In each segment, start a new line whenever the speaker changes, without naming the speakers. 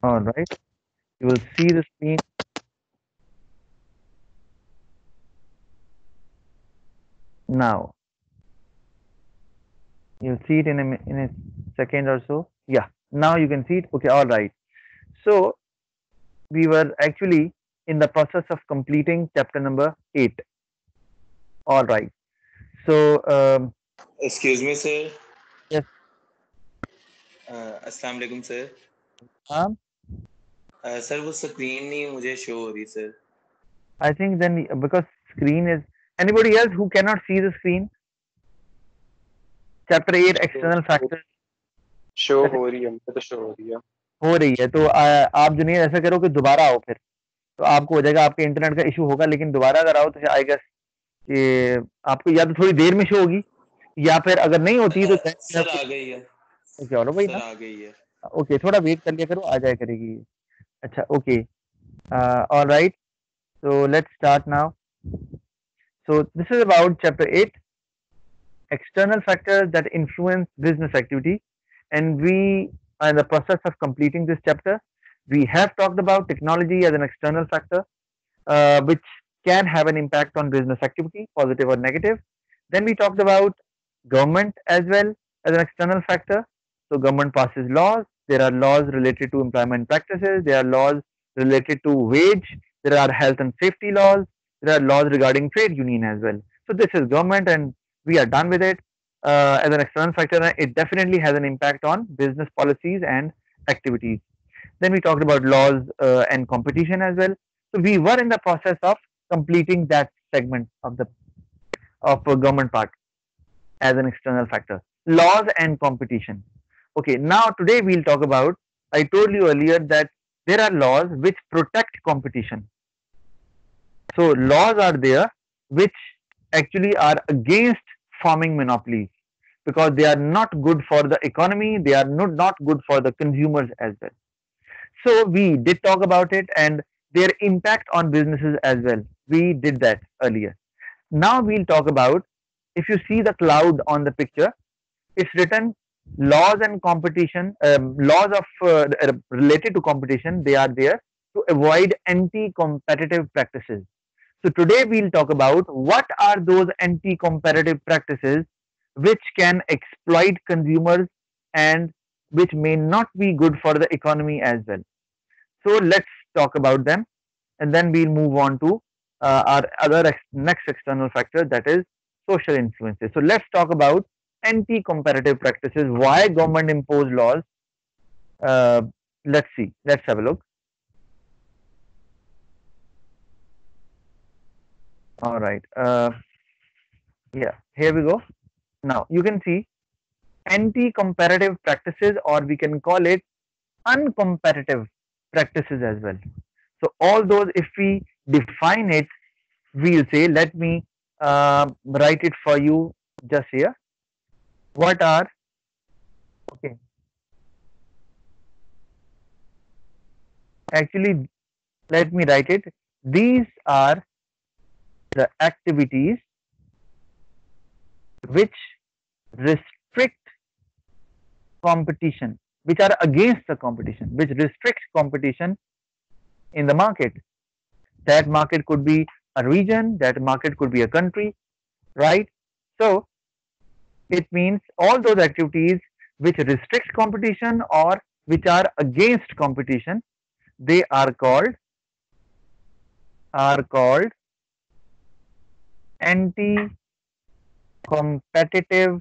All right. You will see the screen now. You'll see it in a second or so. Yeah. Now you can see it. Okay. All right. So we were actually in the process of completing chapter number 8. All right. So
Excuse me, sir.
yes.
अस्सलाम वालेकुम sir.
Um,
sir वो screen नहीं मुझे show हो रही sir.
I think then because screen is anybody else who cannot see the screen. Chapter 8 external factors
show
that
हो रही है, हमको तो शो हो रही है.
हो रही है तो आप जुनीर ऐसा करो कि दोबारा आओ फिर तो आपको हो जाएगा आपके इंटरनेट का इशू होगा लेकिन दोबारा अगर आओ तो आई गेस ये आपको या तो थोड़ी देर में शो होगी या फिर अगर नहीं होती तो
सर आ गई है.
चलो भाई
सर
ना
आ गई है.
ओके थोड़ा वेट कर लिया करो आ जाया करेगी अच्छा okay all right so let's start now so this is about chapter 8 external factors that influence business activity and we are in the process of completing this chapter we have talked about technology as an external factor which can have an impact on business activity, positive or negative. Then we talked about government as well as an external factor. So government passes laws. There are laws related to employment practices. There are laws related to wage. There are health and safety laws. There are laws regarding trade union as well. So this is government, and we are done with it as an external factor. And it definitely has an impact on business policies and activities. Then we talked about laws and competition as well. So we were in the process of completing that segment of the government part as an external factor. Laws and competition. Okay, now today we'll talk about. I told you earlier that there are laws which protect competition. So laws are there which actually are against forming monopolies because they are not good for the economy. They are not good for the consumers as well. So we did talk about it and their impact on businesses as well. We did that earlier. Now we'll talk about if you see the cloud on the picture, it's written laws and competition, laws of related to competition. They are there to avoid anti-competitive practices. So today we'll talk about what are those anti-competitive practices which can exploit consumers and which may not be good for the economy as well. So let's talk about them and then we'll move on to our other next external factor that is social influences. So let's talk about anti-competitive practices, why government impose laws. Uh, let's see, let's have a look. All right. Yeah, here we go. Now you can see anti-competitive practices or we can call it uncompetitive practices as well. So all those if we define it we'll say let me write it for you just here what are okay actually let me write it these are the activities which restrict competition which are against the competition which restricts competition in the market that market could be a region that market could be a country right so it means all those activities which restricts competition or which are against competition they are called anti competitive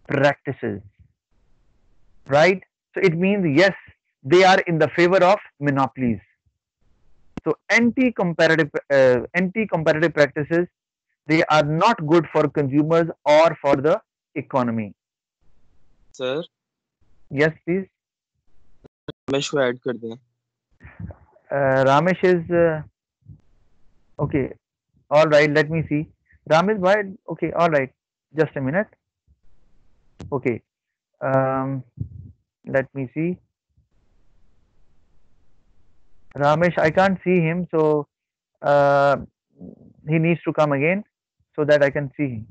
practices right so it means yes they are in the favor of monopolies so anti competitive practices they are not good for consumers or for the economy
sir
yes please
Ramesh को add कर दें.
Ramesh is okay all right let me see Ramesh why okay all right just a minute okay um let me see Ramesh I can't see him so uh, he needs to come again so that I can see him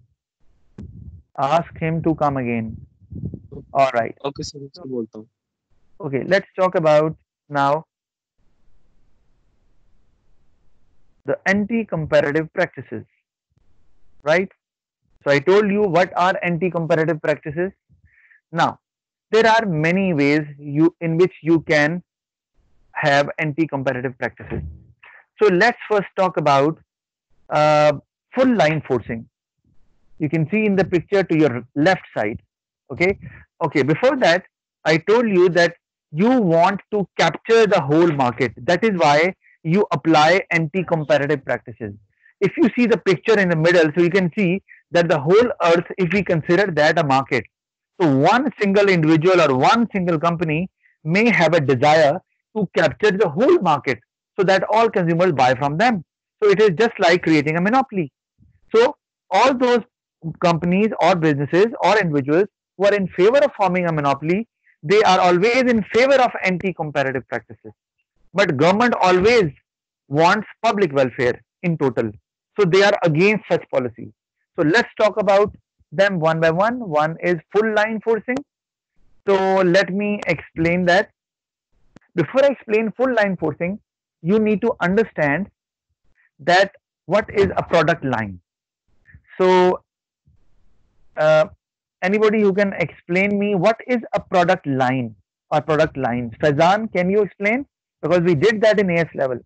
ask him to come again all right
okay sir,
so
उसको बोलता हूँ.
Okay, let's talk about now the anti-comparative practices, right? So I told you what are anti-comparative practices. Now, there are many ways in which you can have anti-comparative practices. So let's first talk about uh, full line forcing. You can see in the picture to your left side. Okay. Okay. Before that, I told you that you want to capture the whole market. That is why you apply anti-comparative practices. If you see the picture in the middle, so you can see that the whole earth, if we consider that a market, so one single individual or one single company may have a desire to capture the whole market so that all consumers buy from them. So it is just like creating a monopoly. So all those companies or businesses or individuals who are in favor of forming a monopoly, they are always in favor of anti-comparative practices. But government always wants public welfare in total. So they are against such policies. So let's talk about them one by one. One is full line forcing. So let me explain that. Before I explain full line forcing, you need to understand that what is a product line. So uh, anybody who can explain me what is a product line or product lines? Fazan, can you explain? Because we did that in AS level.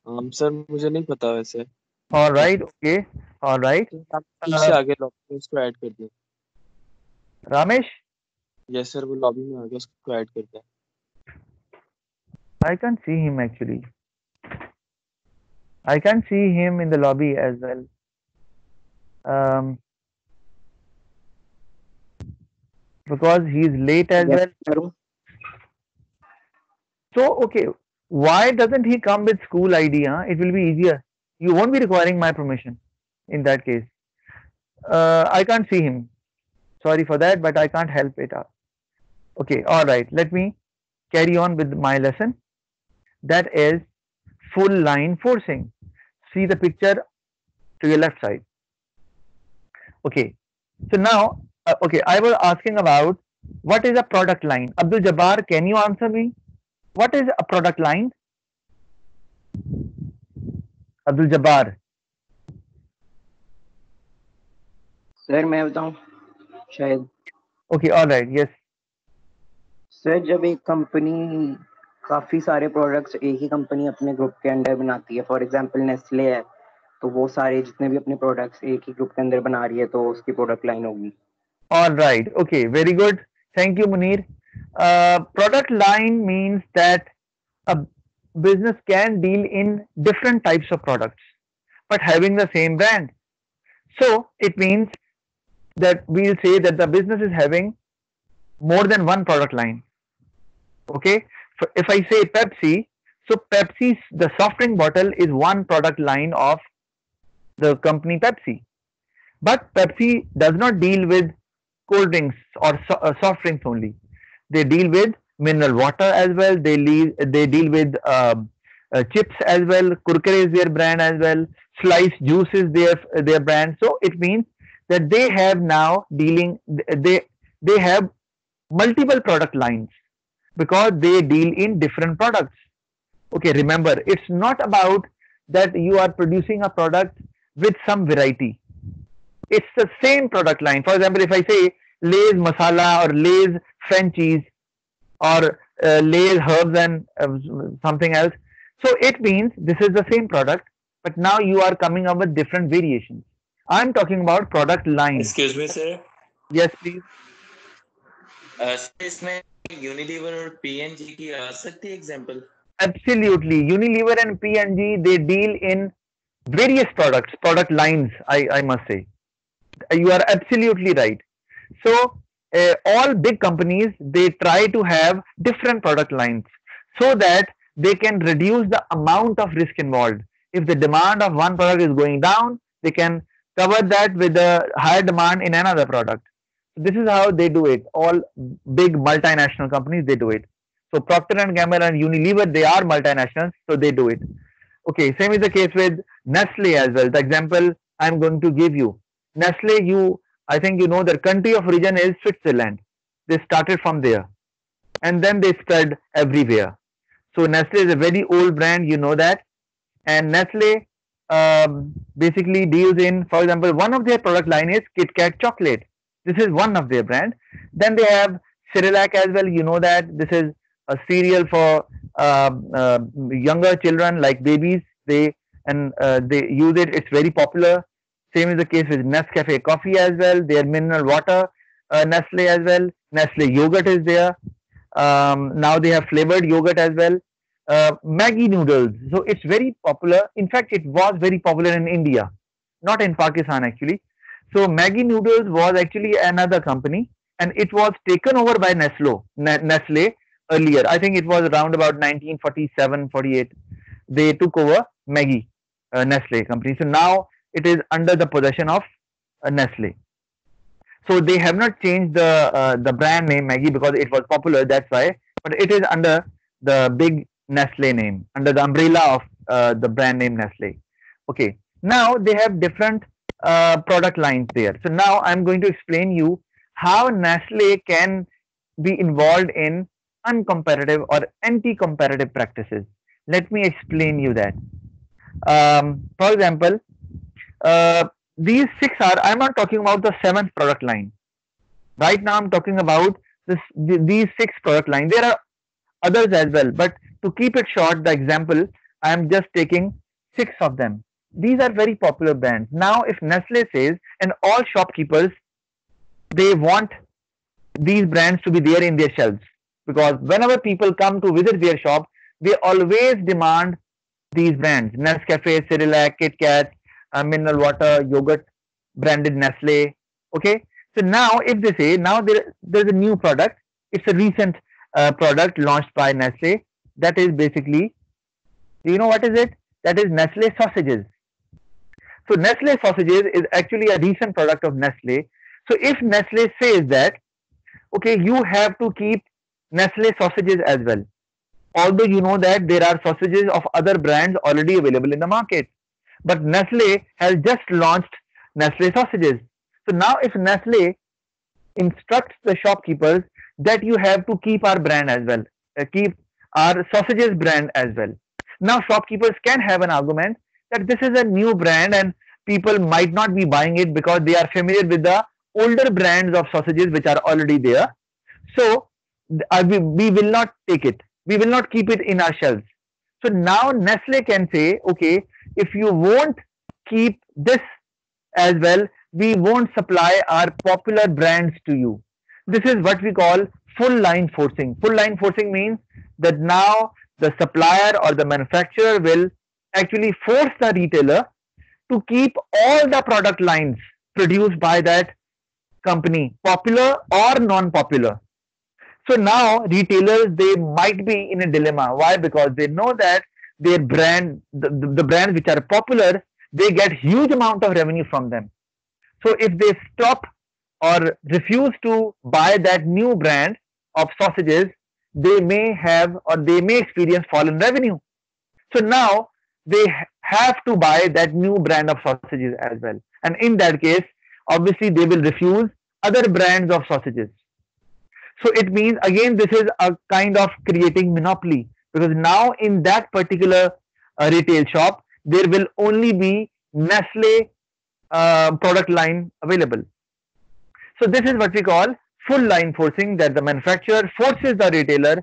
Sir मुझे नहीं पता वैसे.
All right, okay, all right.
आप पीछे आगे lobby में इसको add कर दें.
Ramesh,
यस सर, वो लॉबी में आ गया, उसको ऐड कर दें.
I can't see him actually. I can't see him in the lobby as well. Because he's late as well. So, okay, why doesn't he come with school ID? Huh? It will be easier. You won't be requiring my permission in that case. I can't see him. Sorry for that, but I can't help it out. Okay, all right. Let me carry on with my lesson. That is full line forcing. See the picture to your left side. Okay. So now, okay, I was asking about what is a product line. Abdul Jabbar, can you answer me? What is a product line? Abdul Jabbar.
Sir मैं बताऊं शायद.
Okay, all right. Yes.
Sir जब एक company काफी सारे products एक ही company अपने group के अंडर बनाती है, फॉर एग्जांपल नेस्ले है, तो वो सारे जितने भी अपने प्रोडक्ट्स एक ही ग्रुप के अंदर बना रही है तो उसकी प्रोडक्ट लाइन होगी.
All right. Okay. Very good. Thank you, Munir. Product line means that a business can deal in different types of products, but having the same brand. So it means that we'll say that the business is having more than one product line. Okay. If I say Pepsi, so Pepsi, the soft drink bottle is one product line of the company Pepsi. But Pepsi does not deal with cold drinks or soft drinks only. They deal with mineral water as well. They deal with chips as well. Kurkure is their brand as well. Slice juice is their brand. So it means that they have now they have multiple product lines because they deal in different products. Okay, remember, it's not about that you are producing a product with some variety. It's the same product line. For example, if I say Lay's masala or Lay's French cheese or Lay's herbs and something else, so it means this is the same product, but now you are coming up with different variations. I'm talking about product line.
Excuse me, sir.
Yes, please.
इसमें Unilever और P&G की आ सकती है example?
Absolutely. Unilever and P&G, they deal in various products, product lines, I must say. You are absolutely right. So all big companies, they try to have different product lines so that they can reduce the amount of risk involved. If the demand of one product is going down, they can cover that with a higher demand in another product. This is how they do it. All big multinational companies, they do it. So Procter and Gamble and Unilever, they are multinationals, so they do it. Okay, same is the case with Nestle as well. The example I'm going to give you. Nestle, I think you know their country of origin is Switzerland. They started from there and then they spread everywhere. So Nestle is a very old brand, you know that. And Nestle basically deals in, for example, one of their product line is Kit Kat chocolate. This is one of their brand. Then they have Cerelac as well. You know that this is a cereal for younger children like babies. They use it. It's very popular. Same is the case with Nescafe coffee as well. Their mineral water, Nestle as well. Nestle yogurt is there. Now they have flavored yogurt as well. Maggi noodles. So it's very popular. In fact, it was very popular in India, not in Pakistan actually. So Maggi noodles was actually another company, and it was taken over by Nestle earlier. I think it was around about 1947, 48. They took over Maggi, Nestle company. So now it is under the possession of Nestle. So they have not changed the brand name Maggi because it was popular. That's why, but it is under the big Nestle name, under the umbrella of the brand name Nestle. Okay. Now they have different product lines there. So now I'm going to explain you how Nestle can be involved in uncompetitive or anti-competitive practices. Let me explain you that. For example, these six are, I'm not talking about the seventh product line. Right now I'm talking about these six product lines. There are others as well, but to keep it short, the example, I am just taking six of them. These are very popular brands. Now, if Nestle says, and all shopkeepers, they want these brands to be there in their shelves, because whenever people come to visit their shop, they always demand these brands: Nescafe, Cerelac, Kit Kat, mineral water, yogurt, branded Nestle. Okay. So now, if they say now there's a new product, it's a recent product launched by Nestle. That is basically, do you know what is it? That is Nestle sausages. So Nestle sausages is actually a recent product of Nestle. So if Nestle says that, okay, you have to keep Nestle sausages as well. Although you know that there are sausages of other brands already available in the market. But Nestle has just launched Nestle sausages. So now if Nestle instructs the shopkeepers that you have to keep our brand as well, keep our sausages brand as well. Now shopkeepers can have an argument that this is a new brand and people might not be buying it because they are familiar with the older brands of sausages which are already there. So we will not take it. We will not keep it in our shelves. So now Nestle can say, okay, if you won't keep this as well, we won't supply our popular brands to you. This is what we call full line forcing. Full line forcing means that now the supplier or the manufacturer will actually force the retailer to keep all the product lines produced by that company, popular or non-popular. So now retailers, they might be in a dilemma. Why? Because they know that their brand, the brands which are popular, they get huge amount of revenue from them. So if they stop or refuse to buy that new brand of sausages, they may have or they may experience fallen revenue. So now they have to buy that new brand of sausages as well. And in that case, obviously they will refuse other brands of sausages. So it means, again, this is a kind of creating monopoly, because now in that particular retail shop, there will only be Nestle product line available. So this is what we call full line forcing, that the manufacturer forces the retailer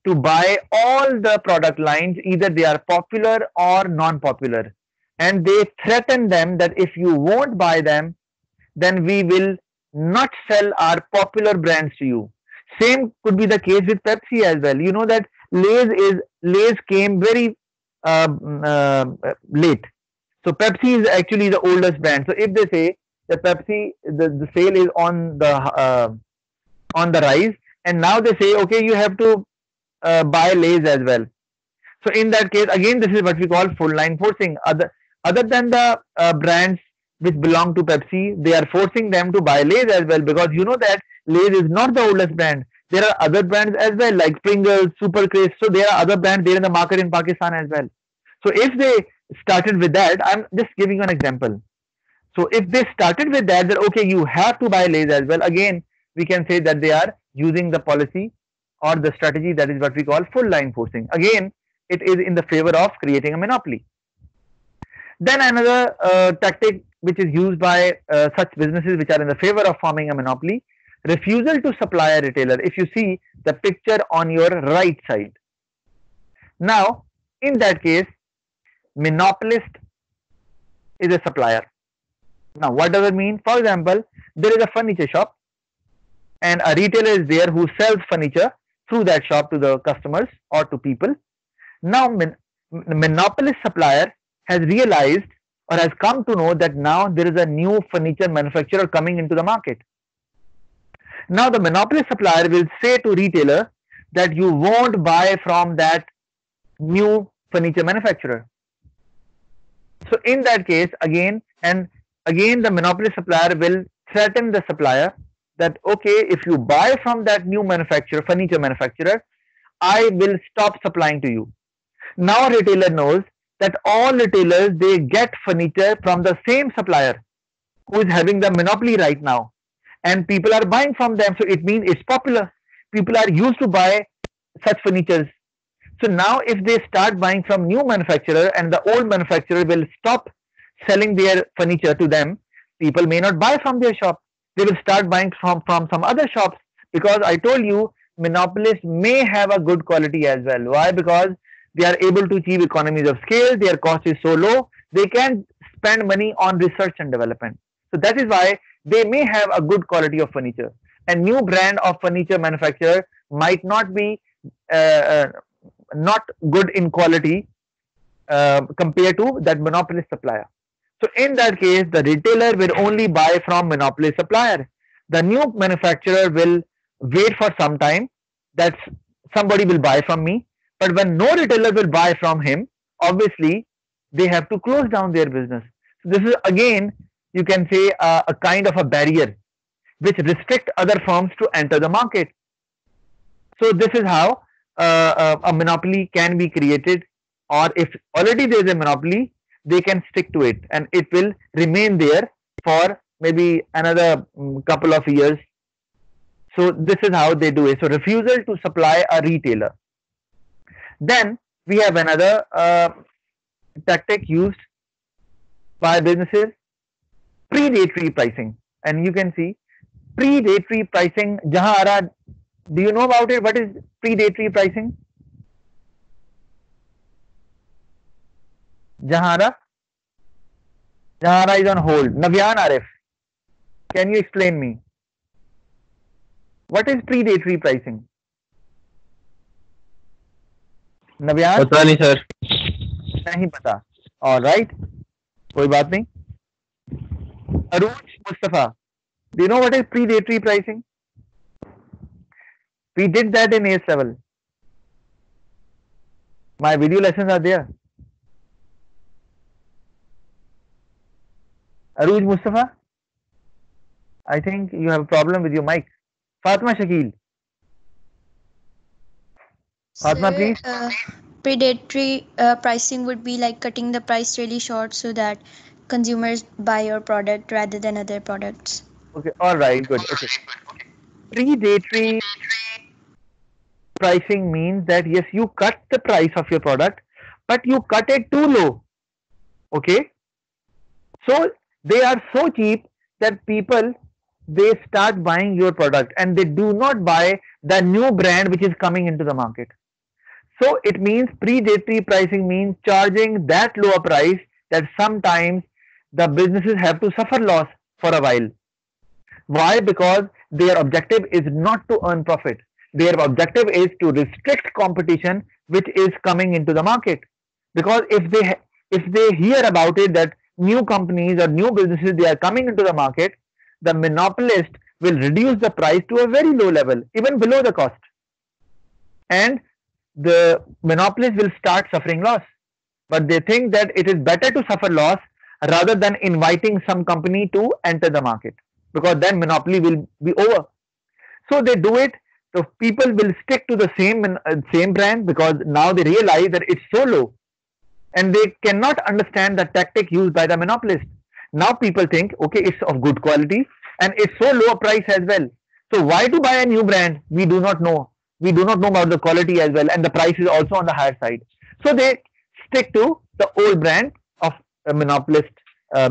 to buy all the product lines, either they are popular or non-popular. And they threaten them that if you won't buy them, then we will not sell our popular brands to you. Same could be the case with Pepsi as well. You know that Lay's came very late. So Pepsi is actually the oldest brand. So if they say that Pepsi, the sale is on the rise, and now they say, okay, you have to buy Lay's as well. So in that case, again, this is what we call full line forcing. Other than the brands which belong to Pepsi, they are forcing them to buy Lay's as well, because you know that Lay's is not the oldest brand. There are other brands as well, like Pringles, Super Crisp. So there are other brands there in the market in Pakistan as well. So if they started with that, I'm just giving you an example. So if they started with that, okay, you have to buy Lay's as well, again, we can say that they are using the policy or the strategy that is what we call full line forcing. Again, it is in the favor of creating a monopoly. Then another tactic which is used by such businesses which are in the favor of forming a monopoly, refusal to supply a retailer. If you see the picture on your right side. Now, in that case, monopolist is a supplier. Now, what does it mean? For example, there is a furniture shop and a retailer is there who sells furniture through that shop to the customers or to people. Now, monopolist supplier has realized or has come to know that now there is a new furniture manufacturer coming into the market. Now, the monopolist supplier will say to retailer that you won't buy from that new furniture manufacturer. So, in that case, again the monopolist supplier will threaten the supplier that, okay, if you buy from that new manufacturer, furniture manufacturer, I will stop supplying to you. Now retailer knows that all retailers, they get furniture from the same supplier who is having the monopoly right now, and people are buying from them. So it means it's popular. People are used to buy such furnitures. So now if they start buying from new manufacturer and the old manufacturer will stop selling their furniture to them, people may not buy from their shop. They will start buying from some other shops, because I told you monopolists may have a good quality as well. Why? Because they are able to achieve economies of scale, their cost is so low, they can spend money on research and development. So that is why they may have a good quality of furniture. A new brand of furniture manufacturer might not be not good in quality compared to that monopolist supplier. So in that case, the retailer will only buy from monopoly supplier. The new manufacturer will wait for some time that somebody will buy from me. But when no retailer will buy from him, obviously they have to close down their business. So this is again, you can say a kind of a barrier which restrict other firms to enter the market. So this is how a monopoly can be created, or if already there is a monopoly, they can stick to it and it will remain there for maybe another couple of years. So this is how they do it. So refusal to supply a retailer. Then we have another tactic used by businesses, predatory pricing. And you can see predatory pricing. Jahan Ara, do you know about it? What is predatory pricing? Jahara? Jahara is on hold. Navyan Arif, can you explain me? What is predatory pricing? Navyan?
पता नहीं sir.
नहीं पता. All right. कोई बात नहीं. Aruj Mustafa, do you know what is predatory pricing? We did that in AS level. My video lessons are there. Aruj Mustafa, I think you have a problem with your mic. Fatma Shakil. Fatma, please.
Predatory pricing would be like cutting the price really short so that consumers buy your product rather than other products.
Okay, all right, good. Okay. Predatory pricing means that yes, you cut the price of your product, but you cut it too low. Okay. So they are so cheap that people, they start buying your product and they do not buy the new brand which is coming into the market. So it means predatory pricing means charging that lower price that sometimes the businesses have to suffer loss for a while. Why? Because their objective is not to earn profit. Their objective is to restrict competition which is coming into the market. Because if they hear about it that new companies or new businesses, they are coming into the market, the monopolist will reduce the price to a very low level, even below the cost. And the monopolist will start suffering loss. But they think that it is better to suffer loss rather than inviting some company to enter the market, because then monopoly will be over. So they do it. So people will stick to the same brand because now they realize that it's so low. And they cannot understand the tactic used by the monopolist. Now people think, okay, it's of good quality and it's so low a price as well. So why to buy a new brand? We do not know. We do not know about the quality as well, and the price is also on the higher side. So they stick to the old brand of a monopolist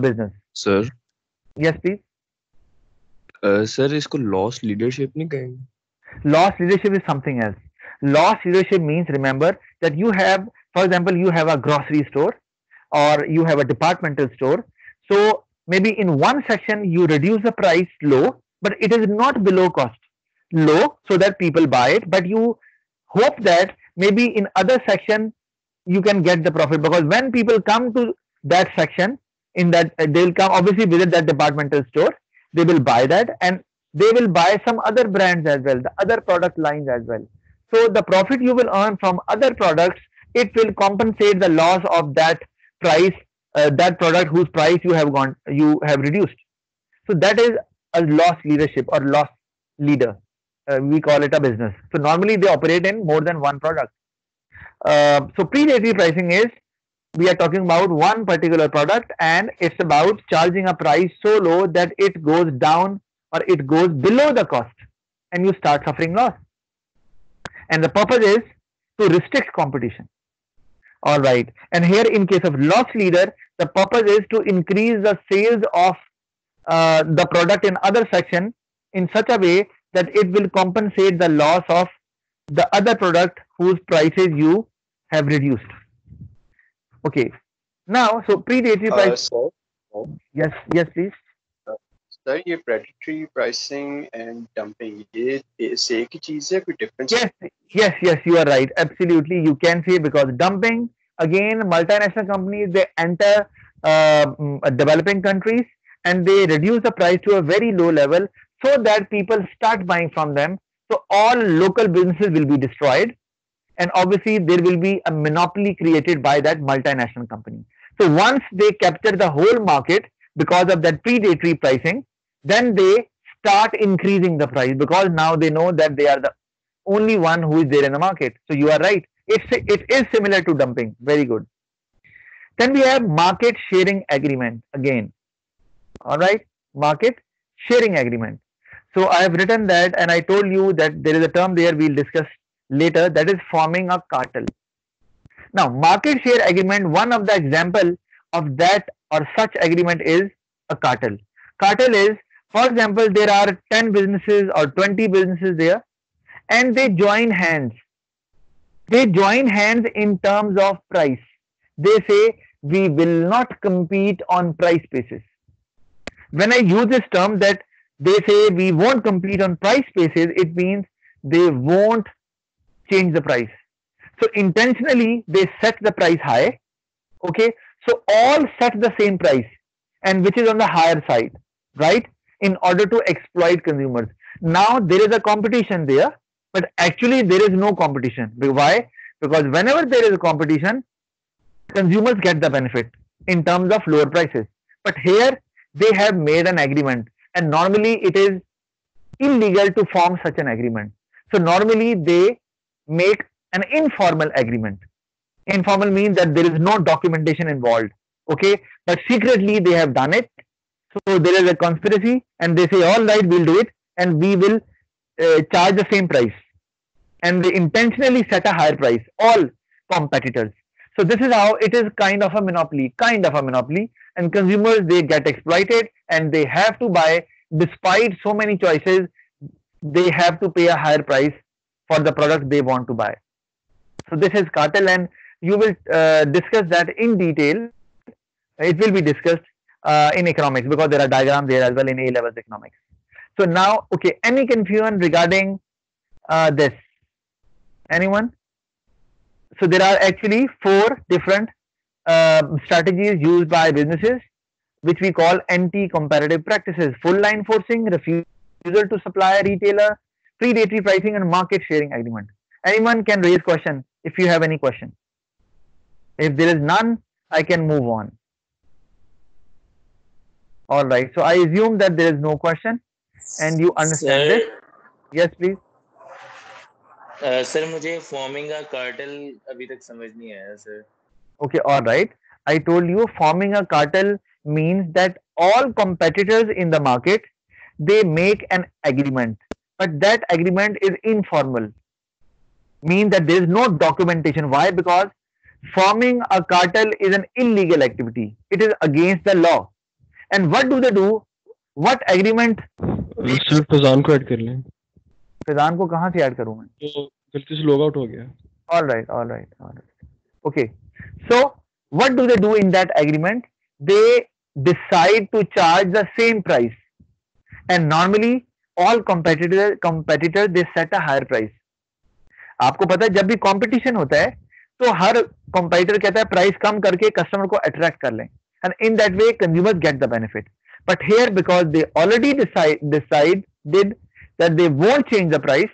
business.
Sir
Yes, please.
Sir इसको loss leadership नहीं कहेंगे?
Loss leadership is something else. Loss leadership means, remember, that you have, for example, you have a grocery store or you have a departmental store. So maybe in one section you reduce the price low, but it is not below cost. Low so that people buy it, but you hope that maybe in other section you can get the profit, because when people come to that section, in that they'll come obviously visit that departmental store, they will buy that, and they will buy some other brands as well, the other product lines as well. So the profit you will earn from other products, it will compensate the loss of that price, that product whose price you have reduced. So that is a loss leadership or loss leader. We call it a business. So normally they operate in more than one product. So predatory pricing is, we are talking about one particular product, and it's about charging a price so low that it goes down or it goes below the cost, and you start suffering loss. And the purpose is to restrict competition. All right. And here in case of loss leader, the purpose is to increase the sales of the product in other section in such a way that it will compensate the loss of the other product whose prices you have reduced. Okay. Now, so predatory price.
Sir,
Yes, please.
Sir ये predatory pricing and dumping ये एक ही चीज है, कोई difference?
Yes, you are right. Absolutely, you can say, because dumping, again, multinational companies, they enter developing countries and they reduce the price to a very low level so that people start buying from them. So all local businesses will be destroyed, and obviously there will be a monopoly created by that multinational company. So once they capture the whole market because of that predatory pricing, then they start increasing the price, because now they know that they are the only one who is there in the market. So you are right. It is similar to dumping. Very good. Then we have market sharing agreement again. All right. Market sharing agreement. So I have written that, and I told you that there is a term there we'll discuss later, that is forming a cartel. Now, market share agreement, one of the example of that or such agreement is a cartel. Cartel is, for example, there are 10 businesses or 20 businesses there, and they join hands. They join hands in terms of price. They say, we will not compete on price basis. When I use this term that they say we won't compete on price basis, it means they won't change the price. So intentionally they set the price high. Okay, so all set the same price, and which is on the higher side, right, in order to exploit consumers. Now there is a competition there, but actually there is no competition. Why? Because whenever there is a competition, consumers get the benefit in terms of lower prices. But here they have made an agreement, and normally it is illegal to form such an agreement. So normally they make an informal agreement. Informal means that there is no documentation involved. Okay, but secretly they have done it. So there is a conspiracy, and they say, all right, we'll do it, and we will charge the same price. And they intentionally set a higher price, all competitors. So this is how it is kind of a monopoly, and consumers, they get exploited and they have to buy, despite so many choices, they have to pay a higher price for the product they want to buy. So this is cartel, and you will discuss that in detail. It will be discussed in economics, because there are diagrams there as well in A-levels economics. So now, okay, any confusion regarding this? Anyone? So there are actually 4 different strategies used by businesses, which we call anti-competitive practices: full line forcing, refusal to supply a retailer, predatory pricing, and market sharing agreement. Anyone can raise question if you have any question. If there is none, I can move on. All right. So I assume that there is no question and you understand this. Yes, please.
Sir मुझे forming a cartel अभी तक समझ नहीं आया sir.
Okay, all right. I told you forming a cartel means that all competitors in the market, they make an agreement. but that agreement is informal, means that there is no documentation. Why? Because forming a cartel is an illegal activity. It is against the law. And what do they do? What agreement?
Sir Fazan को add कर लें
फैजान को कहाँ से add करूँ मैं?
तो गलती से लॉग आउट हो गया
All right. Okay. So what do they do in that agreement? They decide to charge the same price, and normally all competitors they set a higher price. आपको पता है जब भी कंपटीशन होता है तो हर कंपटीटर कहता है प्राइस कम करके कस्टमर को अट्रैक्ट कर लें, and in that way consumers get the benefit. But here, because they already decided that they won't change the price,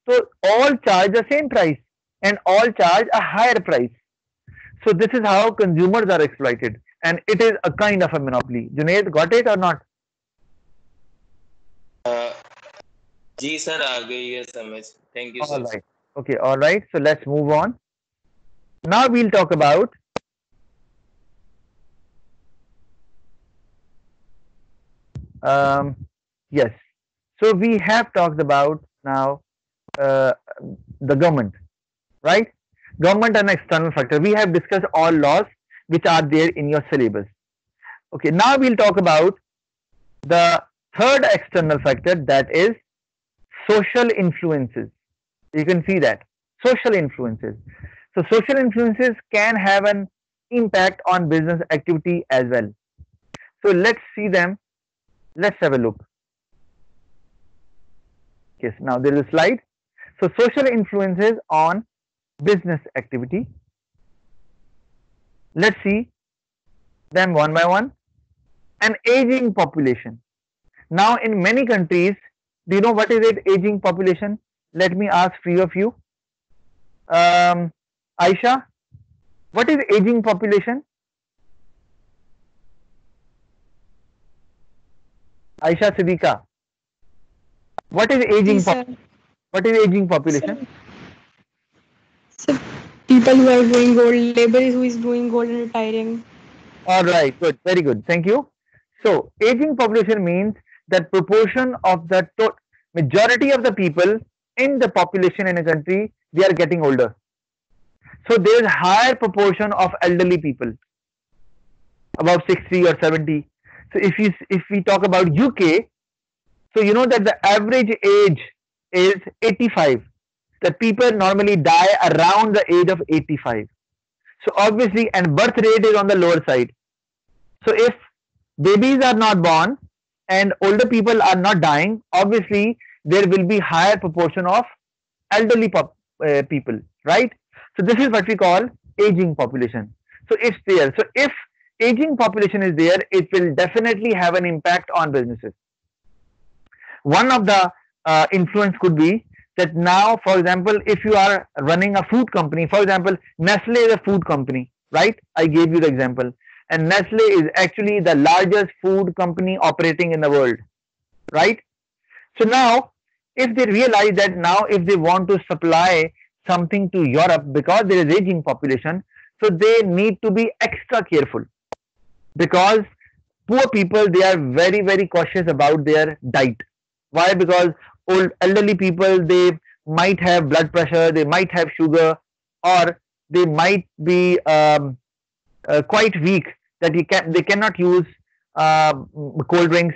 so all charge the same price and all charge a higher price. So this is how consumers are exploited, and it is a kind of a monopoly. Junaid, got it or not?
जी sir आ गई है समझ. Thank you
All
sir.
right. Okay, all right. So let's move on. Now we'll talk about yes. So we have talked about now the government, right? Government and external factor. We have discussed all laws which are there in your syllabus. Okay, now we'll talk about the third external factor, that is social influences. You can see that social influences. So social influences can have an impact on business activity as well. So let's see them. Let's have a look. Yes, now there is a slide. So social influences on business activity. Let's see them one by one. An aging population. Now in many countries, do you know what is it, aging population? Let me ask few of you. Aisha, what is aging population? Aisha Siddiqa, what is aging? What is aging population?
So people who are doing gold, labor who is doing gold and retiring.
All right, good, very good, thank you. So aging population means that proportion of the majority of the people in the population in a country, they are getting older. So there is higher proportion of elderly people, about 60 or 70. So if we talk about UK, so you know that the average age is 85. The people normally die around the age of 85. So obviously, and birth rate is on the lower side. So if babies are not born and older people are not dying, obviously there will be higher proportion of elderly people, right? So this is what we call aging population. So it's there. So if aging population is there, it will definitely have an impact on businesses. One of the influence could be that now, for example, if you are running a food company, for example, Nestle is a food company, right? I gave you the example. And Nestle is actually the largest food company operating in the world, right? So now, if they realize that now if they want to supply something to Europe because there is aging population, so they need to be extra careful, because poor people, they are very, very cautious about their diet. Why? Because elderly people, they might have blood pressure, they might have sugar, or they might be quite weak, that they cannot use cold drinks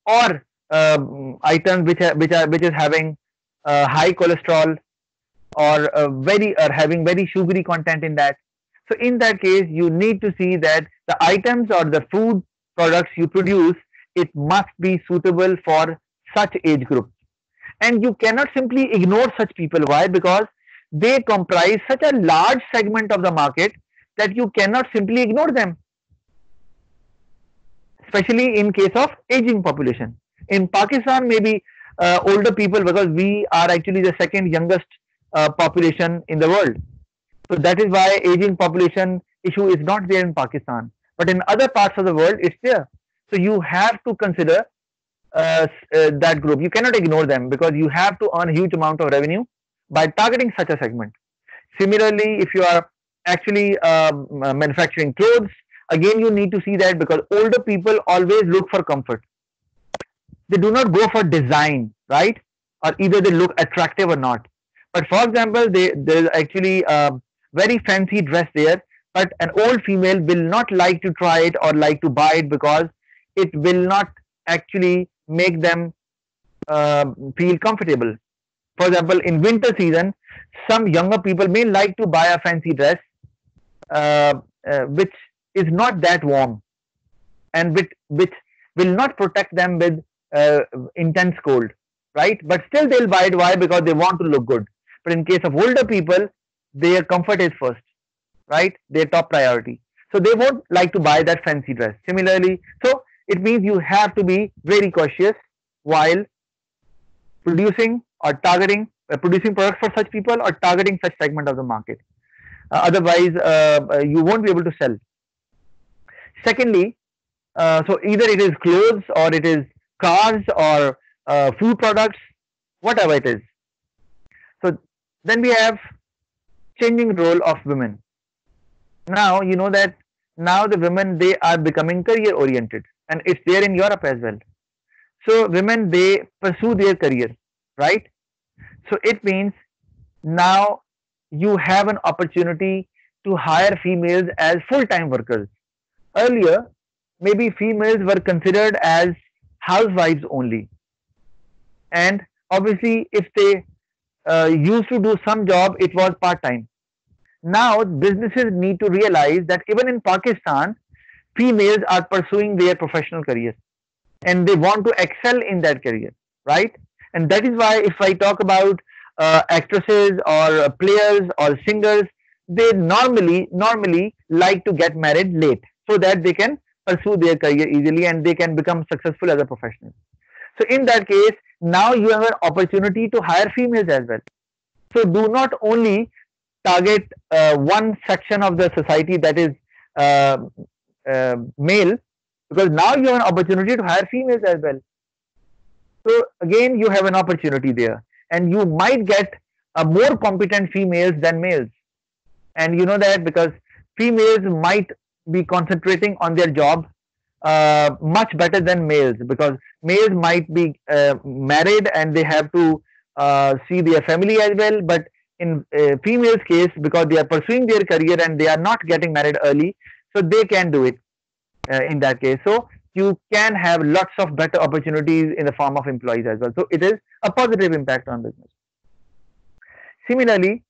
or items which is having high cholesterol or having very sugary content in that. So in that case, you need to see that the items or the food products you produce, it must be suitable for such age groups. And you cannot simply ignore such people. Why? Because they comprise such a large segment of the market that you cannot simply ignore them, especially in case of aging population. In Pakistan, maybe older people, because we are actually the second youngest population in the world. So that is why aging population issue is not there in Pakistan. But in other parts of the world, it's there. So you have to consider that group. You cannot ignore them, because you have to earn a huge amount of revenue by targeting such a segment. Similarly, if you are actually manufacturing clothes, again you need to see that, because older people always look for comfort. They do not go for design, right? or either they look attractive or not. But for example, there is actually a very fancy dress there, but an old female will not like to try it or like to buy it because it will not actually make them feel comfortable. For example, in winter season, some younger people may like to buy a fancy dress which is not that warm and which will not protect them with intense cold, right? But still they'll buy it. Why? Because they want to look good. But in case of older people, their comfort is first, right? Their top priority. So they won't like to buy that fancy dress. Similarly, so it means you have to be very cautious while producing or targeting, producing products for such people or targeting such segment of the market. Otherwise, you won't be able to sell. Secondly, so either it is clothes or it is cars or food products, whatever it is. So then we have changing role of women. Now you know that now the women, they are becoming career oriented, and it's there in Europe as well. So women, they pursue their career, right? So it means now you have an opportunity to hire females as full-time workers. Earlier, maybe females were considered as housewives only, and obviously if they used to do some job, it was part-time. Now businesses need to realize that even in Pakistan, females are pursuing their professional career and they want to excel in that career, right? And that is why if I talk about actresses or players or singers, they normally like to get married late so that they can pursue their career easily and they can become successful as a professional. So in that case, now you have an opportunity to hire females as well. So do not only target one section of the society, that is male, because now you have an opportunity to hire females as well. So again, you have an opportunity there, and you might get more competent females than males. And you know that because females might be concentrating on their job much better than males, because males might be married and they have to see their family as well. But in females case, because they are pursuing their career and they are not getting married early, so they can do it in that case. So you can have lots of better opportunities in the form of employees as well. So it is a positive impact on business. Similarly,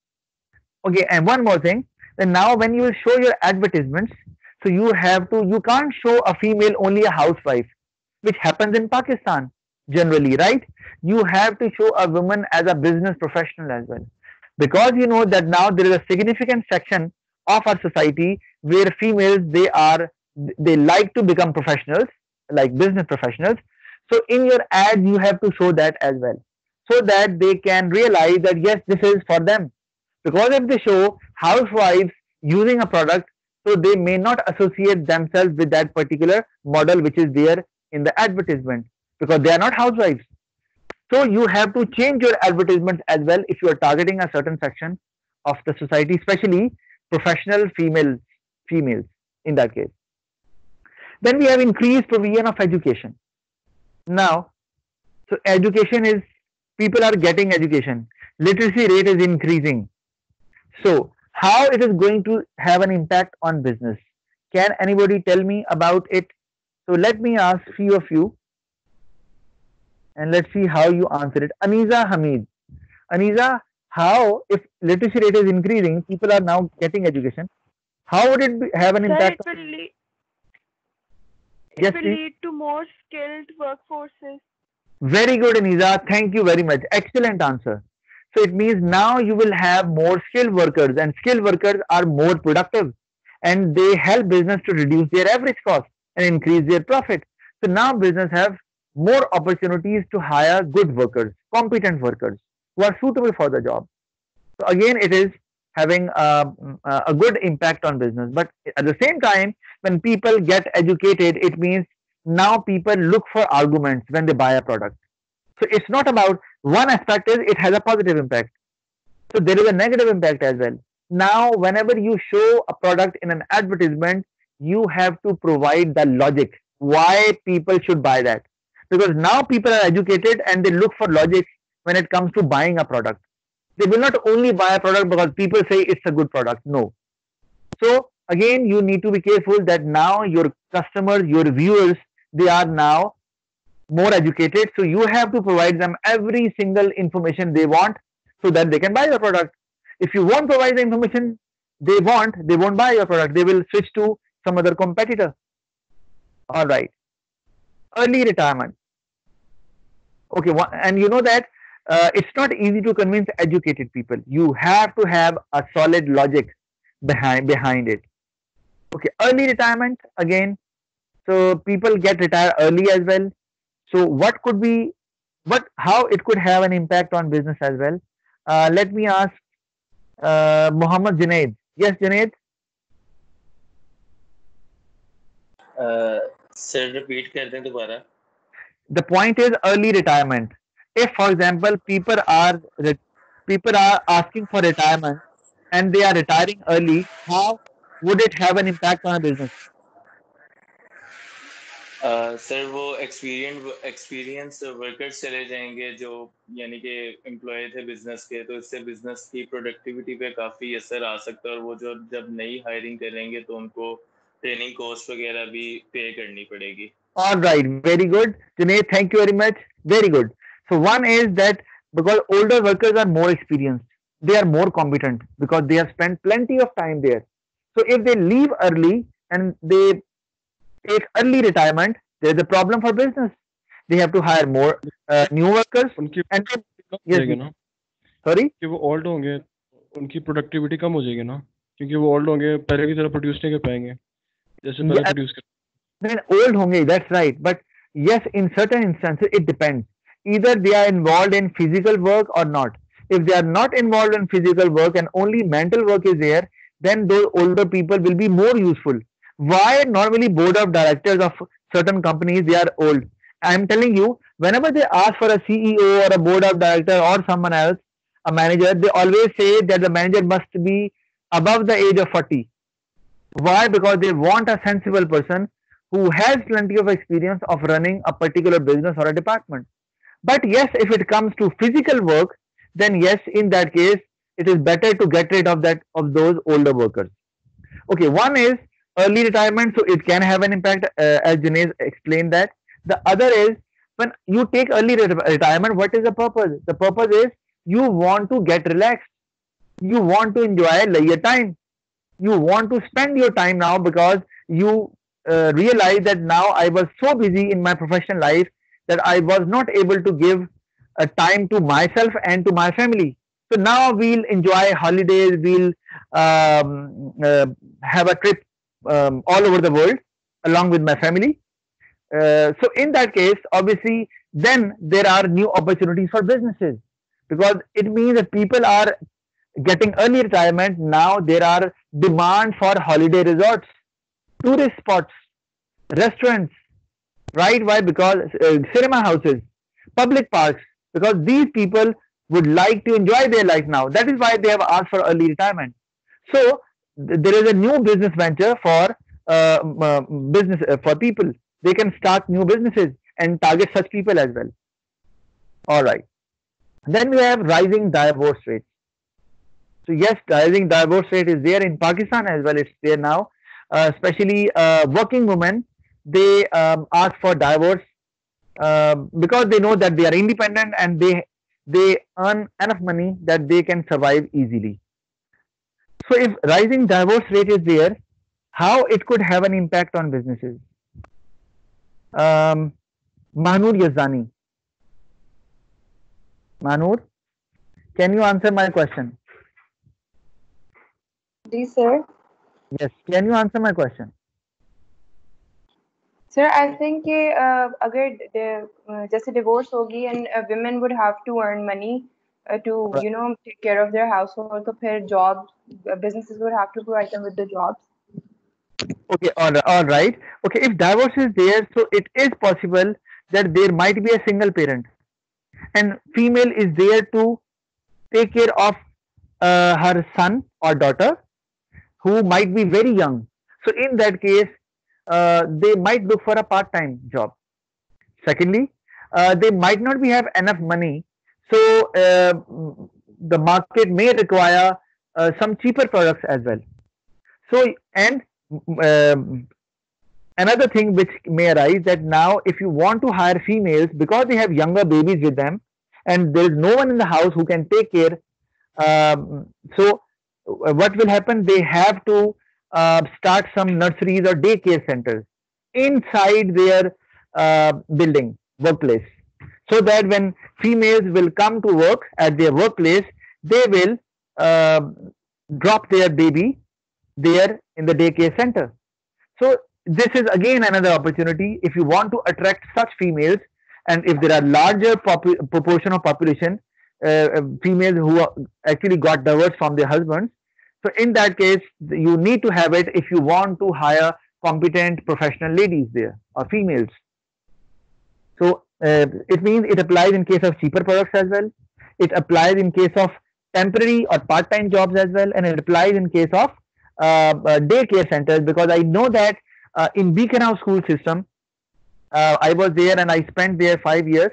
okay, and one more thing, then now when you will show your advertisements, so you can't show a female only a housewife, which happens in Pakistan generally, right? You have to show a woman as a business professional as well, because you know that now there is a significant section of our society where females, they like to become professionals, like business professionals. So in your ad, you have to show that as well, so that they can realize that yes, this is for them. Because if they show housewives using a product, so they may not associate themselves with that particular model which is there in the advertisement, because they are not housewives. So you have to change your advertisements as well if you are targeting a certain section of the society, especially professional females in that case. Then we have increased provision of education. Now, so education is, people are getting education. Literacy rate is increasing. So how it is going to have an impact on business? Can anybody tell me about it? So let me ask few of you and let's see how you answer it. Aniza Hamid. Aniza, how, if literacy rate is increasing, people are now getting education, how would it have an impact?
Sir, it
Yes,
will
please.
lead to more skilled workforces.
Very good, Aniza. Thank you very much. Excellent answer. So it means now you will have more skilled workers, and skilled workers are more productive and they help business to reduce their average cost and increase their profit. So now business have more opportunities to hire good workers, competent workers who are suitable for the job. So again, it is having a good impact on business. But at the same time, when people get educated, it means now people look for arguments when they buy a product. So it's not about, one aspect is it has a positive impact. So there is a negative impact as well. Now, whenever you show a product in an advertisement, you have to provide the logic why people should buy that. Because now people are educated and they look for logic when it comes to buying a product. They will not only buy a product because people say it's a good product. No. So again, you need to be careful that now your customers, your viewers, they are now more educated. So you have to provide them every single information they want so that they can buy your product. If you won't provide the information they want, they won't buy your product. They will switch to some other competitor. All right. Early retirement. Okay, and you know that it's not easy to convince educated people. You have to have a solid logic behind it. Okay, early retirement again. So people get retired early as well. So what could be, how it could have an impact on business as well? Let me ask Muhammad Junaid. Yes, Junaid.
Sir repeat कर दें दोबारा.
The point is early retirement. If, for example, people are asking for retirement and they are retiring early, how would it have an impact on a business?
Sir वो experience workers चले जाएंगे जो यानी कि employ थे business के, तो इससे बिजनेस की प्रोडक्टिविटी पे काफ़ी असर आ सकता है और वो जो जब नई हायरिंग करेंगे तो उनको ट्रेनिंग कॉस्ट वगैरह भी पे करनी पड़ेगी.
All right, very good. Junaid, thank you very much. Very good. So one is that because older workers are more experienced, they are more competent because they have spent plenty of time there. So if they leave early and they take early retirement, there is a problem for business. They have to hire more new workers.
उनकी
And then,
कम हो
yes,
जाएगी ना
sorry.
कि वो old होंगे, उनकी productivity कम हो जाएगी ना, क्योंकि वो ओल्ड होंगे, पहले की तरह प्रोड्यूस नहीं कर पाएंगे जैसे पहले प्रोड्यूस कर.
Then old honge, that's right. But yes, in certain instances, it depends. Either they are involved in physical work or not. If they are not involved in physical work and only mental work is there, then those older people will be more useful. Why normally board of directors of certain companies, they are old? I am telling you, whenever they ask for a CEO or a board of director or someone else, a manager, they always say that the manager must be above the age of 40. Why? Because they want a sensible person who has plenty of experience of running a particular business or a department. But yes, if it comes to physical work, then yes, in that case, it is better to get rid of those older workers. Okay, one is early retirement, so it can have an impact, as Junaid explained that. The other is when you take early retirement, what is the purpose? The purpose is you want to get relaxed. You want to enjoy leisure time. You want to spend your time now because you realize that now I was so busy in my professional life that I was not able to give a time to myself and to my family. So now we'll enjoy holidays, we'll have a trip all over the world along with my family. So in that case, obviously, then there are new opportunities for businesses because it means that people are getting early retirement. Now there are demand for holiday resorts, tourist spots, restaurants, right? Why? Because cinema houses, public parks, because these people would like to enjoy their life now. That is why they have asked for early retirement. So there is a new business venture for business for people. They can start new businesses and target such people as well. All right. Then we have rising divorce rates. So yes, rising divorce rate is there in Pakistan as well. It's there now, especially working women. They ask for divorce because they know that they are independent and they earn enough money that they can survive easily. So if rising divorce rate is there, how it could have an impact on businesses? Mahnoor Yazdani. Mahnoor, can you answer my question?
Please, sir.
Yes, can you answer my question?
Sir, I think कि अगर जैसे divorce होगी and women would have to earn money to take care of their household, तो फिर businesses would have to provide them with the jobs.
Okay, all right. Okay, if divorce is there, so it is possible that there might be a single parent and female is there to take care of her son or daughter who might be very young. So in that case, they might look for a part-time job. Secondly, they might not have enough money, So the market may require some cheaper products as well. So, and um, another thing which may arise, that now if you want to hire females because they have younger babies with them and there is no one in the house who can take care, so what will happen, they have to start some nurseries or daycare centers inside their building, workplace, so that when females will come to work at their workplace, they will uh, drop their baby there in the daycare center. So this is again another opportunity if you want to attract such females, and if there are larger proportion of population, females who are actually got divorced from their husbands. So in that case, you need to have it if you want to hire competent professional ladies there or females. So it means it applies in case of cheaper products as well. It applies in case of temporary or part-time jobs as well, and it applies in case of daycare centers, because I know that in Beacon House school system, I was there and I spent there 5 years.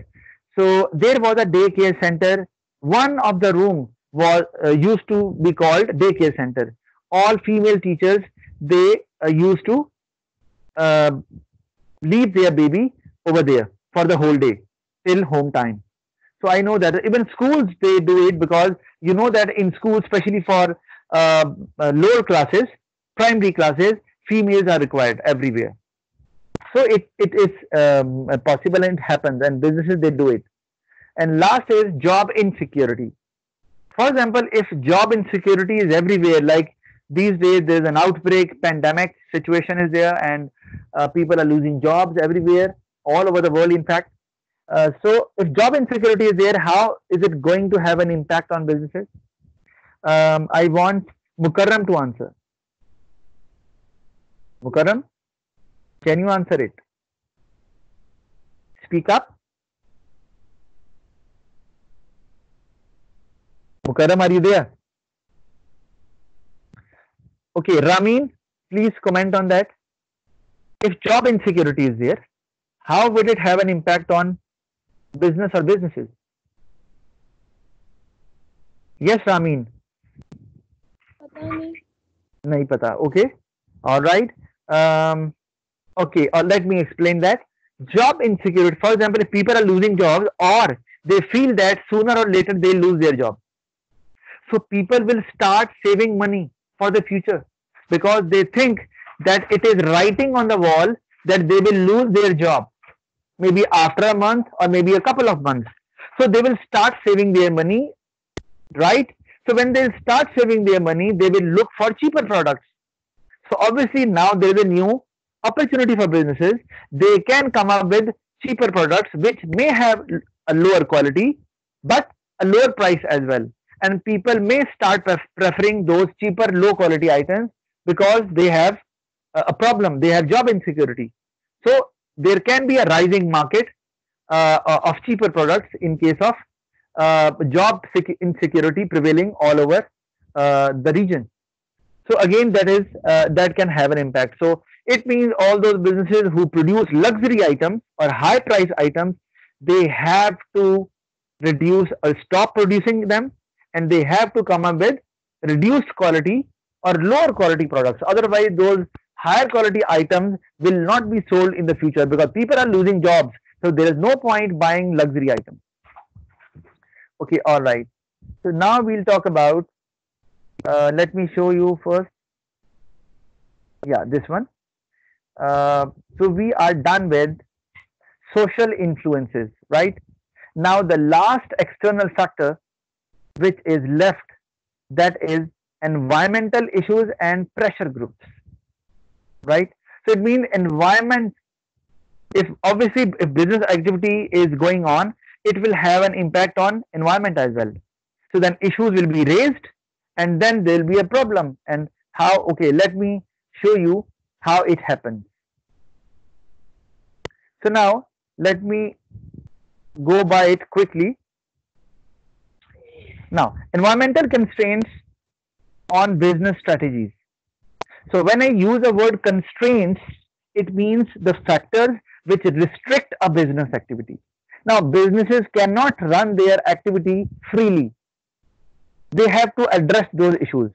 So there was a daycare center. One of the room was used to be called daycare center. All female teachers, they used to uh, leave their baby over there for the whole day till home time. So I know that even schools, they do it, because you know that in schools, especially for lower classes, primary classes, females are required everywhere. So it is possible, and it happens, and businesses, they do it. And last is job insecurity. For example, if job insecurity is everywhere, like these days there's an outbreak, pandemic situation is there, and people are losing jobs everywhere, all over the world, in fact. So if job insecurity is there, how is it going to have an impact on businesses? I want Mukarram to answer. Mukarram, can you answer it? Speak up. Mukarram, are you there? Okay, Ramin, please comment on that. If job insecurity is there, how would it have an impact on business or businesses? Yes, Ramin. Nahi pata. Okay. All right. Okay. Let me explain that. Job insecurity. For example, if people are losing jobs, or they feel that sooner or later they'll lose their job, so people will start saving money for the future, because they think that it is writing on the wall that they will lose their job, maybe after a month or maybe a couple of months. So they will start saving their money, right? So when they start saving their money, they will look for cheaper products. So obviously now there is a new opportunity for businesses. They can come up with cheaper products which may have a lower quality but a lower price as well. And people may start preferring those cheaper, low quality items, because they have a problem. They have job insecurity. So there can be a rising market of cheaper products in case of job insecurity prevailing all over the region. So again, that can have an impact. So it means all those businesses who produce luxury items or high price items, they have to reduce or stop producing them, and they have to come up with reduced quality or lower quality products. Otherwise, those higher quality items will not be sold in the future, because people are losing jobs. So there is no point buying luxury items. Okay, all right. So now we'll talk about, let me show you first. Yeah, this one. So we are done with social influences, right? Now the last external factor which is left, that is environmental issues and pressure groups, right? So it means environment, if obviously if business activity is going on, it will have an impact on environment as well. So then issues will be raised, and then there will be a problem. And how? Okay, let me show you how it happens. So now let me go by it quickly. Now, environmental constraints on business strategies. So when I use the word constraints, it means the factors which restrict a business activity. Now, businesses cannot run their activity freely. They have to address those issues.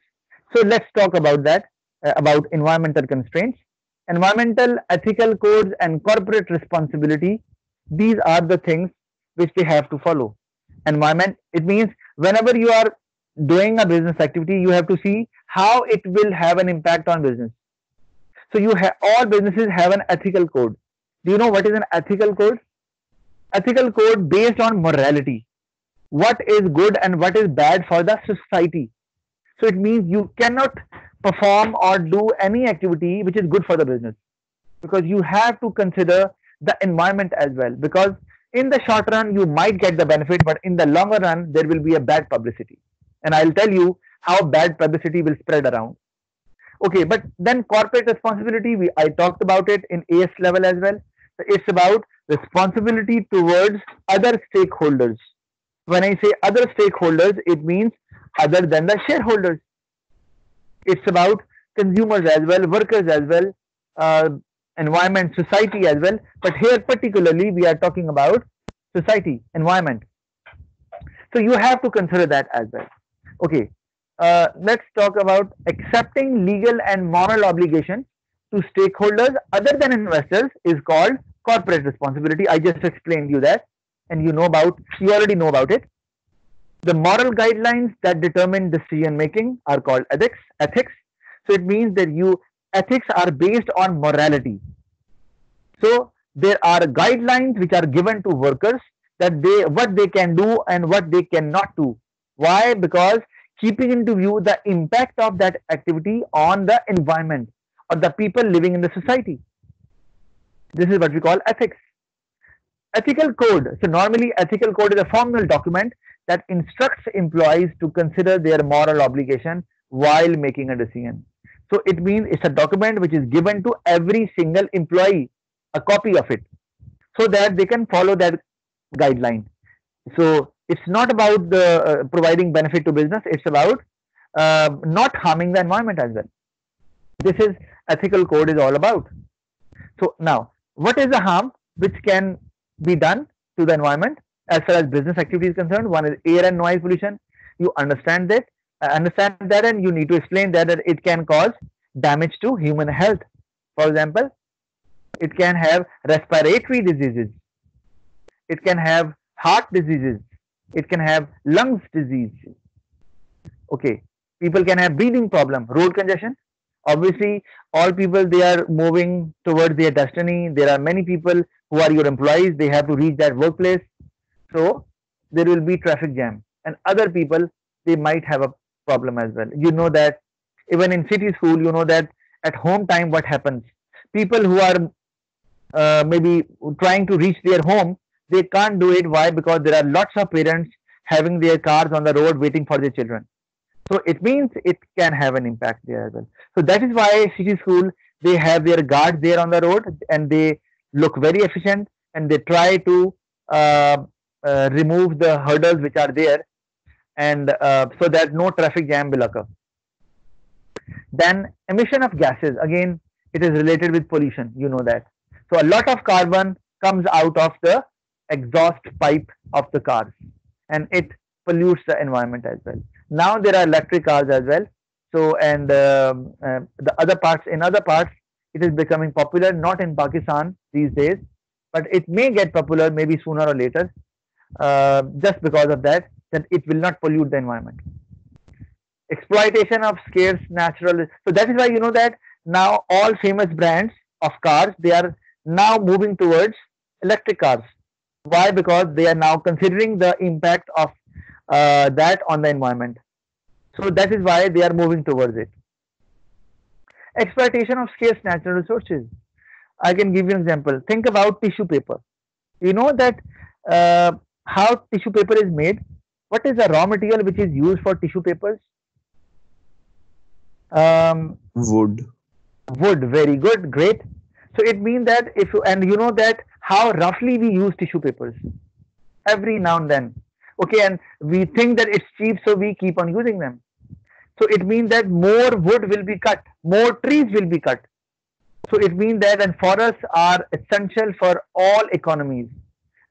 So let's talk about that, about environmental constraints. Environmental, ethical codes, and corporate responsibility, these are the things which they have to follow. Environment, it means whenever you are doing a business activity, you have to see how it will have an impact on business. So all businesses have an ethical code. Do you know what is an ethical code? Ethical code based on morality. What is good and what is bad for the society. So it means you cannot perform or do any activity which is good for the business, because you have to consider the environment as well, because in the short run you might get the benefit, but in the longer run there will be a bad publicity, and I'll tell you how bad publicity will spread around. Okay, but then corporate responsibility, I talked about it in AS level as well. It's about responsibility towards other stakeholders. When I say other stakeholders, it means other than the shareholders. It's about consumers as well, workers as well, environment, society as well. But here particularly we are talking about society, environment. So you have to consider that as well. Okay, let's talk about accepting legal and moral obligations to stakeholders other than investors is called corporate responsibility. I just explained you that, and you already know about it. The moral guidelines that determine decision making are called ethics. So it means that ethics are based on morality. So there are guidelines which are given to workers that what they can do and what they cannot do. Why? Because keeping into view the impact of that activity on the environment or the people living in the society. This is what we call ethics. Ethical code. So normally ethical code is a formal document that instructs employees to consider their moral obligation while making a decision. So it means it's a document which is given to every single employee, a copy of it, so that they can follow that guideline. So it's not about the providing benefit to business, it's about not harming the environment as well. This is ethical code is all about. So now, what is the harm which can be done to the environment as far as business activity is concerned? One is air and noise pollution. You understand that, and you need to explain that it can cause damage to human health. For example, it can have respiratory diseases, it can have heart diseases, it can have lungs disease. Okay, people can have breathing problem, road congestion. Obviously, all people, they are moving towards their destiny. There are many people who are your employees. They have to reach that workplace. So there will be traffic jam. And other people, they might have a problem as well. You know that even in city school, you know that at home time what happens. People who are maybe trying to reach their home, they can't do it. Why? Because there are lots of parents having their cars on the road waiting for their children. So it means it can have an impact there as well. So that is why city school, they have their guards there on the road, and they look very efficient, and they try to remove the hurdles which are there, and so that no traffic jam will occur. Then emission of gases, again it is related with pollution, you know that. So a lot of carbon comes out of the exhaust pipe of the cars, and it pollutes the environment as well. Now there are electric cars as well. So, and the other parts, in other parts, it is becoming popular, not in Pakistan these days, but it may get popular maybe sooner or later, just because of that it will not pollute the environment. Exploitation of scarce natural. So that is why you know that now all famous brands of cars, they are now moving towards electric cars. Why? Because they are now considering the impact of that on the environment. So that is why they are moving towards it. Exploitation of scarce natural resources. I can give you an example. Think about tissue paper. You know that how tissue paper is made. What is the raw material which is used for tissue papers?
Wood.
Wood. Very good. Great. So it means that and you know that how roughly we use tissue papers every now and then. Okay, and we think that it's cheap, so we keep on using them. So it means that more wood will be cut, more trees will be cut. So it means that, and forests are essential for all economies,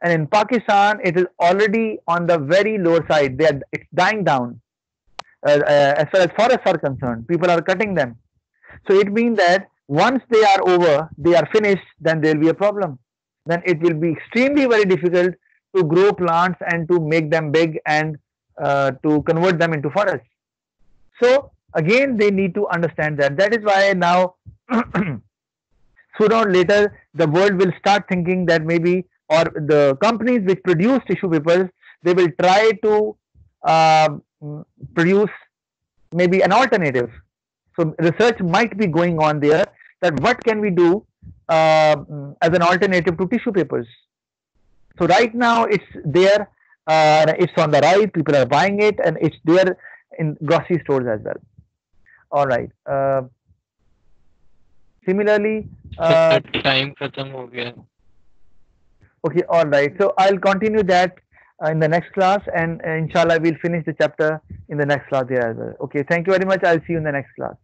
and in Pakistan it is already on the very lower side. It's dying down. As far as forests are concerned, people are cutting them. So it means that once they are over, they are finished, then there will be a problem. Then it will be extremely very difficult to grow plants and to make them big and to convert them into forests. So again, they need to understand that. That is why now, sooner or later, the world will start thinking that maybe, or the companies which produce tissue papers, they will try to produce maybe an alternative. So research might be going on there that what can we do as an alternative to tissue papers. So right now it's there, it's on the rise. People are buying it, and it's there in grocery stores as well. All right. Similarly,
time खत्म हो गया
okay, all right. So I'll continue that in the next class, and inshallah we'll finish the chapter in the next class there as well. Okay, thank you very much. I'll see you in the next class.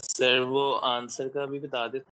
Sir वो answer का भी बता देते